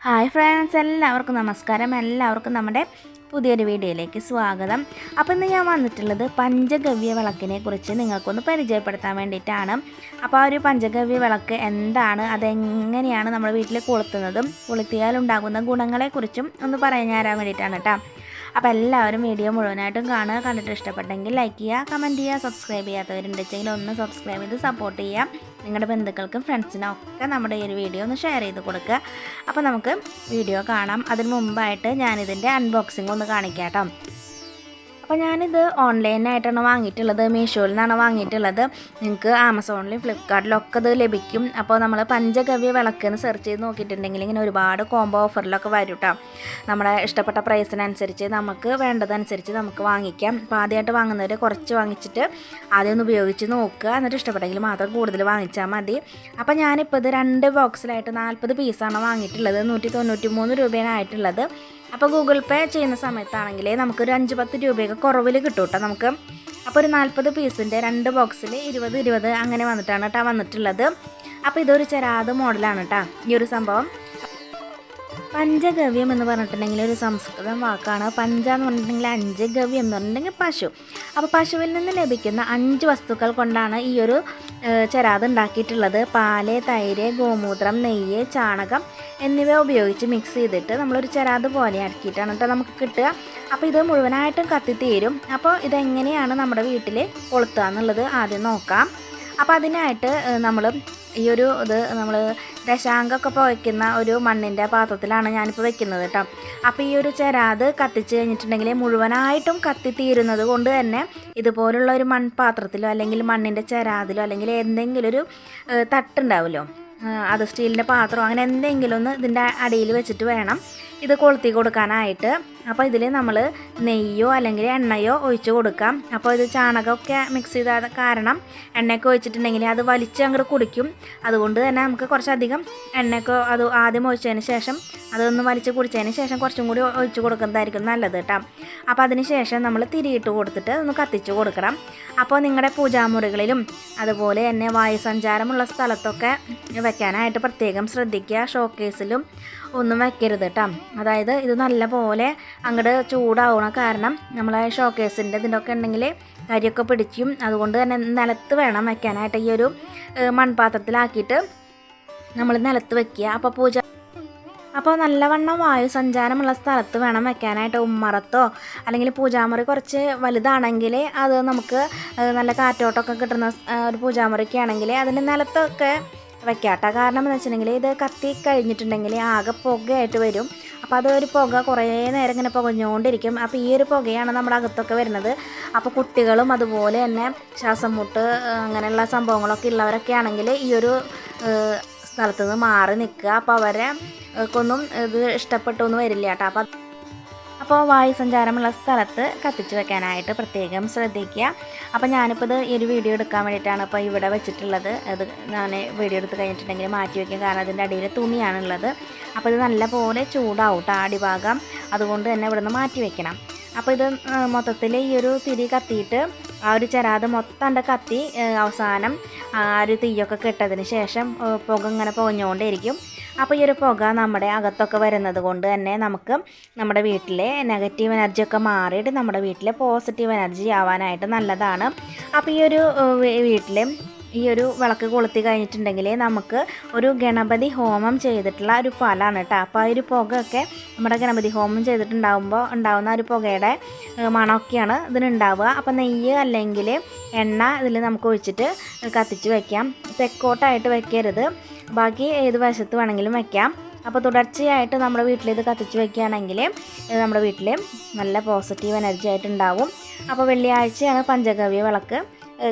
Hi friends, എല്ലാവർക്കും നമസ്കാരം. എല്ലാവർക്കും നമ്മുടെ പുതിയൊരു വീഡിയോയിലേക്ക് സ്വാഗതം. അപ്പോൾ ഇന്ന് ഞാൻ വന്നിട്ടുള്ളത് പഞ്ചഗവ്യ വിളക്കിനെ കുറിച്ച് നിങ്ങൾക്കൊന്ന് പരിചയപ്പെടുത്താൻ വേണ്ടിയിട്ടാണ്. അപ്പോൾ ആ ഒരു പഞ്ചഗവ്യ വിളക്ക് എന്താണ്, അതെങ്ങനെയാണ് നമ്മൾ വീട്ടിൽ കൊളുത്തുന്നതും കൊളുത്തിയാൽ ഉണ്ടാകുന്ന ഗുണങ്ങളെക്കുറിച്ചും ഒന്ന് പറഞ്ഞു തരാൻ വേണ്ടിയിട്ടാണ് കേട്ടോ. അപ്പോൾ എല്ലാവരും വീഡിയോ മുഴുവനായിട്ടും കാണുക. കണ്ടിട്ട് ഇഷ്ടപ്പെട്ടെങ്കിൽ ലൈക്ക് ചെയ്യുക, കമൻറ്റ് ചെയ്യുക. സബ്സ്ക്രൈബ് ചെയ്യാത്തവരുണ്ടെങ്കിൽ ഒന്ന് സബ്സ്ക്രൈബ് ചെയ്ത് സപ്പോർട്ട് ചെയ്യുക. നിങ്ങളുടെ ബന്ധുക്കൾക്കും ഫ്രണ്ട്സിനും ഒക്കെ നമ്മുടെ ഈ ഒരു വീഡിയോ ഒന്ന് ഷെയർ ചെയ്ത് കൊടുക്കുക. അപ്പോൾ നമുക്ക് വീഡിയോ കാണാം. അതിന് മുമ്പായിട്ട് ഞാനിതിൻ്റെ അൺബോക്സിംഗ് ഒന്ന് കാണിക്കാം കേട്ടോ. അപ്പോൾ ഞാനിത് ഓൺലൈനായിട്ടാണ് വാങ്ങിയിട്ടുള്ളത്, മീഷോയിൽ നിന്നാണ് വാങ്ങിയിട്ടുള്ളത്. നിങ്ങൾക്ക് ആമസോണിലും ഫ്ലിപ്കാർട്ടിലൊക്കെ ഇത് ലഭിക്കും. അപ്പോൾ നമ്മൾ പഞ്ചഗവ്യ വിളക്കെന്ന് സെർച്ച് ചെയ്ത് നോക്കിയിട്ടുണ്ടെങ്കിൽ ഇങ്ങനെ ഒരുപാട് കോംബോ ഓഫറിലൊക്കെ വരും കേട്ടോ. നമ്മുടെ ഇഷ്ടപ്പെട്ട പ്രൈസിനനുസരിച്ച് നമുക്ക് വേണ്ടതനുസരിച്ച് നമുക്ക് വാങ്ങിക്കാം. അപ്പോൾ ആദ്യമായിട്ട് വാങ്ങുന്നവർ കുറച്ച് വാങ്ങിച്ചിട്ട് ആദ്യം ഒന്ന് ഉപയോഗിച്ച് നോക്കുക, എന്നിട്ട് ഇഷ്ടപ്പെട്ടെങ്കിൽ മാത്രം കൂടുതൽ വാങ്ങിച്ചാൽ മതി. അപ്പോൾ ഞാനിപ്പോൾ ഇത് 2 ബോക്സിലായിട്ട് 40 പീസാണ് വാങ്ങിയിട്ടുള്ളത്. 193 രൂപയാണ് ആയിട്ടുള്ളത്. അപ്പോൾ ഗൂഗിൾ പേ ചെയ്യുന്ന സമയത്താണെങ്കിൽ നമുക്കൊരു 5-10 രൂപയൊക്കെ കുറവിൽ കിട്ടും കേട്ടോ നമുക്ക്. അപ്പോൾ ഒരു 40 പീസിൻ്റെ 2 ബോക്സിൽ 20 അങ്ങനെ വന്നിട്ടാണ് കേട്ടോ വന്നിട്ടുള്ളത്. അപ്പോൾ ഇതൊരു ചെരാത് മോഡലാണ് കേട്ടോ ഈ ഒരു സംഭവം. പഞ്ചഗവ്യം എന്ന് പറഞ്ഞിട്ടുണ്ടെങ്കിൽ ഒരു സംസ്കൃതം വാക്കാണ്. പഞ്ച എന്ന് പറഞ്ഞിട്ടുണ്ടെങ്കിൽ 5, ഗവ്യം എന്ന് പറഞ്ഞിട്ടുണ്ടെങ്കിൽ പശു. അപ്പോൾ പശുവിൽ നിന്ന് ലഭിക്കുന്ന 5 വസ്തുക്കൾ കൊണ്ടാണ് ഈ ഒരു ചെരാത് ഉണ്ടാക്കിയിട്ടുള്ളത്. പാല്, തൈര്, ഗോമൂത്രം, നെയ്യ്, ചാണകം എന്നിവ ഉപയോഗിച്ച് മിക്സ് ചെയ്തിട്ട് നമ്മളൊരു ചെരാത് പോലെ ആക്കിയിട്ടാണ് കേട്ടോ നമുക്ക് കിട്ടുക. അപ്പോൾ ഇത് മുഴുവനായിട്ടും കത്തിത്തീരും. അപ്പോൾ ഇതെങ്ങനെയാണ് നമ്മുടെ വീട്ടിൽ കൊളുത്തുക എന്നുള്ളത് ആദ്യം നോക്കാം. അപ്പോൾ അതിനായിട്ട് നമ്മൾ ഈ ഒരു നമ്മൾ ദശാങ്കൊക്കെ പുകയ്ക്കുന്ന ഒരു മണ്ണിൻ്റെ പാത്രത്തിലാണ് ഞാനിപ്പോൾ വെക്കുന്നത് കേട്ടോ. അപ്പോൾ ഈ ഒരു ചെരാത് കത്തിച്ച് കഴിഞ്ഞിട്ടുണ്ടെങ്കിൽ മുഴുവനായിട്ടും കത്തിത്തീരുന്നത് കൊണ്ട് തന്നെ ഇതുപോലുള്ള ഒരു മൺപാത്രത്തിലോ അല്ലെങ്കിൽ മണ്ണിൻ്റെ ചെരാതിലോ അല്ലെങ്കിൽ എന്തെങ്കിലും ഒരു തട്ടുണ്ടാവുമല്ലോ, അത് സ്റ്റീലിൻ്റെ പാത്രമോ അങ്ങനെ എന്തെങ്കിലും ഒന്ന് ഇതിൻ്റെ അടിയിൽ വെച്ചിട്ട് വേണം ഇത് കൊളുത്തി കൊടുക്കാനായിട്ട്. അപ്പോൾ ഇതിൽ നമ്മൾ നെയ്യോ അല്ലെങ്കിൽ എണ്ണയോ ഒഴിച്ച് കൊടുക്കാം. അപ്പോൾ ഇത് ചാണകമൊക്കെ മിക്സ് ചെയ്ത കാരണം എണ്ണയൊക്കെ ഒഴിച്ചിട്ടുണ്ടെങ്കിൽ അത് വലിച്ച് അങ്ങോട്ട് കുടിക്കും. അതുകൊണ്ട് തന്നെ നമുക്ക് കുറച്ചധികം എണ്ണയൊക്കെ അത് ആദ്യം ഒഴിച്ചതിന് ശേഷം അതൊന്ന് വലിച്ച് കുടിച്ചതിന് ശേഷം കുറച്ചും കൂടി ഒഴിച്ച് കൊടുക്കുന്നതായിരിക്കും നല്ലത് കേട്ടോ. അപ്പോൾ അതിന് ശേഷം നമ്മൾ തിരിയിട്ട് കൊടുത്തിട്ട് ഒന്ന് കത്തിച്ച് കൊടുക്കണം. അപ്പോൾ നിങ്ങളുടെ പൂജാമുറികളിലും അതുപോലെ തന്നെ വായുസഞ്ചാരമുള്ള സ്ഥലത്തൊക്കെ വെക്കാനായിട്ട് പ്രത്യേകം ശ്രദ്ധിക്കുക. ഷോക്കേസിലും ഒന്നും വെക്കരുത് കേട്ടോ. അതായത് ഇത് നല്ല പോലെ അങ്ങോട്ട് ചൂടാവണ കാരണം നമ്മളെ ഷോക്കേസിൻ്റെ ഇതിൻ്റെയൊക്കെ ഉണ്ടെങ്കിൽ കരിയൊക്കെ പിടിക്കും. അതുകൊണ്ട് തന്നെ നിലത്ത് വേണം വെക്കാനായിട്ട്. ഈ ഒരു മൺപാത്രത്തിലാക്കിയിട്ട് നമ്മൾ നിലത്ത് വെക്കുക. അപ്പോൾ നല്ലവണ്ണം വായു സഞ്ചാരമുള്ള സ്ഥലത്ത് വേണം വെക്കാനായിട്ട്. ഉമ്മറത്തോ അല്ലെങ്കിൽ പൂജാമുറി കുറച്ച് വലുതാണെങ്കിൽ അത് നമുക്ക് നല്ല കാറ്റോട്ടമൊക്കെ കിട്ടുന്ന ഒരു പൂജാമുറിയൊക്കെ ആണെങ്കിൽ അതിൻ്റെ നിലത്തൊക്കെ വെക്കാട്ടോ. കാരണം എന്ന് വെച്ചിട്ടുണ്ടെങ്കിൽ ഇത് കത്തി കഴിഞ്ഞിട്ടുണ്ടെങ്കിൽ ആകെ പുകയായിട്ട് വരും. അപ്പോൾ അതൊരു പുക കുറേ നേരം ഇങ്ങനെ പുകഞ്ഞുകൊണ്ടിരിക്കും. അപ്പോൾ ഈ ഒരു പുകയാണ് നമ്മുടെ അകത്തൊക്കെ വരുന്നത്. അപ്പോൾ കുട്ടികളും അതുപോലെ തന്നെ ശ്വാസം മുട്ട് അങ്ങനെയുള്ള സംഭവങ്ങളൊക്കെ ഉള്ളവരൊക്കെ ആണെങ്കിൽ ഈ ഒരു സ്ഥലത്ത് നിന്ന് മാറി നിൽക്കുക. അപ്പോൾ അവരെ ഒന്നും ഇത് ഇഷ്ടപ്പെട്ടൊന്നും വരില്ല കേട്ടോ. അപ്പോൾ വായുസഞ്ചാരമുള്ള സ്ഥലത്ത് കത്തിച്ച് വെക്കാനായിട്ട് പ്രത്യേകം ശ്രദ്ധിക്കുക. അപ്പോൾ ഞാനിപ്പോൾ ഇത് ഈ ഒരു വീഡിയോ എടുക്കാൻ വേണ്ടിയിട്ടാണ് ഇപ്പോൾ ഇവിടെ വെച്ചിട്ടുള്ളത്. അത് ഞാൻ വീഡിയോ എടുത്ത് കഴിഞ്ഞിട്ടുണ്ടെങ്കിൽ മാറ്റി വയ്ക്കും, കാരണം അതിൻ്റെ അടിയിൽ തുണിയാണുള്ളത്. അപ്പോൾ ഇത് നല്ല പോലെ ചൂടാവും കേട്ടോ അടിഭാഗം. അതുകൊണ്ട് തന്നെ ഇവിടെ നിന്ന് മാറ്റി വയ്ക്കണം. അപ്പോൾ ഇത് മൊത്തത്തിൽ ഈ ഒരു തിരി കത്തിയിട്ട് ആ ഒരു ചെരാത് മൊത്തം കത്തി അവസാനം ആ ഒരു തീയൊക്കെ കെട്ടതിന് ശേഷം പുക ഇങ്ങനെ പുകഞ്ഞുകൊണ്ടേയിരിക്കും. അപ്പോൾ ഈ ഒരു പുക നമ്മുടെ അകത്തൊക്കെ വരുന്നത് കൊണ്ട് തന്നെ നമുക്ക് നമ്മുടെ വീട്ടിലെ നെഗറ്റീവ് എനർജിയൊക്കെ മാറിയിട്ട് നമ്മുടെ വീട്ടിലെ പോസിറ്റീവ് എനർജി ആവാനായിട്ട് നല്ലതാണ്. അപ്പോൾ ഈ ഒരു വീട്ടിൽ ഈ ഒരു വിളക്ക് കൊളുത്തി കഴിഞ്ഞിട്ടുണ്ടെങ്കിൽ നമുക്ക് ഒരു ഗണപതി ഹോമം ചെയ്തിട്ടുള്ള ഒരു ഫലമാണ് കേട്ടോ. അപ്പോൾ ആ ഒരു പുകയൊക്കെ നമ്മുടെ ഗണപതി ഹോമം ചെയ്തിട്ടുണ്ടാകുമ്പോൾ ഉണ്ടാകുന്ന ഒരു പുകയുടെ മണമൊക്കെയാണ് ഇതിനുണ്ടാവുക. അപ്പോൾ നെയ്യ് അല്ലെങ്കിൽ എണ്ണ ഇതിൽ നമുക്ക് ഒഴിച്ചിട്ട് കത്തിച്ച് വയ്ക്കാം. തെക്കോട്ടായിട്ട് വെക്കരുത്, ബാക്കി ഏത് വശത്ത് വേണമെങ്കിലും വയ്ക്കാം. അപ്പോൾ തുടർച്ചയായിട്ട് നമ്മുടെ വീട്ടിൽ ഇത് കത്തിച്ച് വയ്ക്കുകയാണെങ്കിൽ നമ്മുടെ വീട്ടിൽ നല്ല പോസിറ്റീവ് എനർജി ആയിട്ടുണ്ടാവും. അപ്പോൾ വെള്ളിയാഴ്ചയാണ് പഞ്ചഗവ്യ വിളക്ക്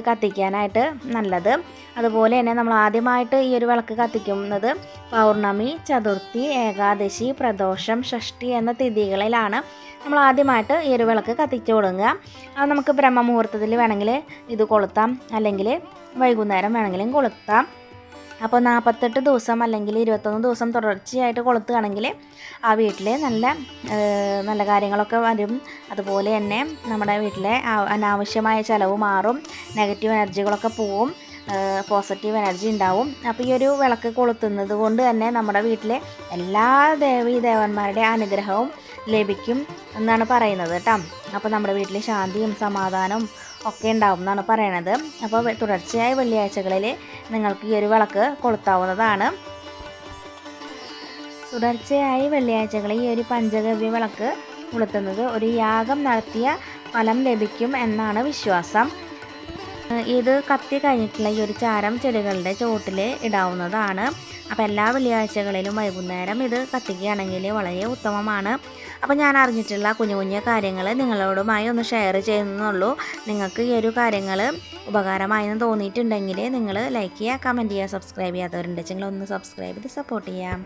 കത്തിക്കാനായിട്ട് നല്ലത്. അതുപോലെ തന്നെ നമ്മൾ ആദ്യമായിട്ട് ഈ ഒരു വിളക്ക് കത്തിക്കുന്നത് പൗർണമി, ചതുർത്ഥി, ഏകാദശി, പ്രദോഷം, ഷഷ്ഠി എന്ന തിഥികളിലാണ് നമ്മൾ ആദ്യമായിട്ട് ഈ ഒരു വിളക്ക് കത്തിച്ചു തുടങ്ങുക. അത് നമുക്ക് ബ്രഹ്മമുഹൂർത്തത്തിൽ വേണമെങ്കിൽ ഇത് കൊളുത്താം, അല്ലെങ്കിൽ വൈകുന്നേരം വേണമെങ്കിലും കൊളുത്താം. അപ്പോൾ 48 ദിവസം അല്ലെങ്കിൽ 21 ദിവസം തുടർച്ചയായിട്ട് കൊളുത്തുകയാണെങ്കിൽ ആ വീട്ടിൽ നല്ല കാര്യങ്ങളൊക്കെ വരും. അതുപോലെ തന്നെ നമ്മുടെ വീട്ടിലെ അനാവശ്യമായ ചിലവ് മാറും, നെഗറ്റീവ് എനർജികളൊക്കെ പോവും. പോസിറ്റീവ് എനർജി ഉണ്ടാവും. അപ്പോൾ ഈ ഒരു വിളക്ക് കൊളുത്തുന്നത് കൊണ്ട് തന്നെ നമ്മുടെ വീട്ടിലെ എല്ലാ ദേവന്മാരുടെ അനുഗ്രഹവും ലഭിക്കും എന്നാണ് പറയുന്നത് കേട്ടോ. അപ്പോൾ നമ്മുടെ വീട്ടിൽ ശാന്തിയും സമാധാനവും ഒക്കെ ഉണ്ടാവും എന്നാണ് പറയണത്. അപ്പോൾ തുടർച്ചയായ വെള്ളിയാഴ്ചകളിൽ നിങ്ങൾക്ക് ഈ ഒരു വിളക്ക് കൊളുത്താവുന്നതാണ്. തുടർച്ചയായി വെള്ളിയാഴ്ചകളിൽ ഈ ഒരു പഞ്ചഗവ്യ വിളക്ക് കൊളുത്തുന്നത് ഒരു യാഗം നടത്തിയ ഫലം ലഭിക്കും എന്നാണ് വിശ്വാസം. ഇത് കത്തി കഴിഞ്ഞിട്ടുള്ള ഈ ഒരു ചാരം ചെടികളുടെ ചുവട്ടിൽ ഇടാവുന്നതാണ്. അപ്പോൾ എല്ലാ വെള്ളിയാഴ്ചകളിലും വൈകുന്നേരം ഇത് കത്തിക്കുകയാണെങ്കിൽ വളരെ ഉത്തമമാണ്. അപ്പോൾ ഞാൻ അറിഞ്ഞിട്ടുള്ള കുഞ്ഞു കുഞ്ഞു കാര്യങ്ങൾ നിങ്ങളോടുമായി ഒന്ന് ഷെയർ ചെയ്യുന്നുള്ളൂ. നിങ്ങൾക്ക് ഈ ഒരു കാര്യങ്ങൾ ഉപകാരമായെന്ന് തോന്നിയിട്ടുണ്ടെങ്കിൽ നിങ്ങൾ ലൈക്ക് ചെയ്യുക, കമൻറ്റ് ചെയ്യുക, സബ്സ്ക്രൈബ് ചെയ്യാത്തവരുണ്ടെങ്കിൽ ഒന്ന് സബ്സ്ക്രൈബ് ചെയ്ത് സപ്പോർട്ട് ചെയ്യാം.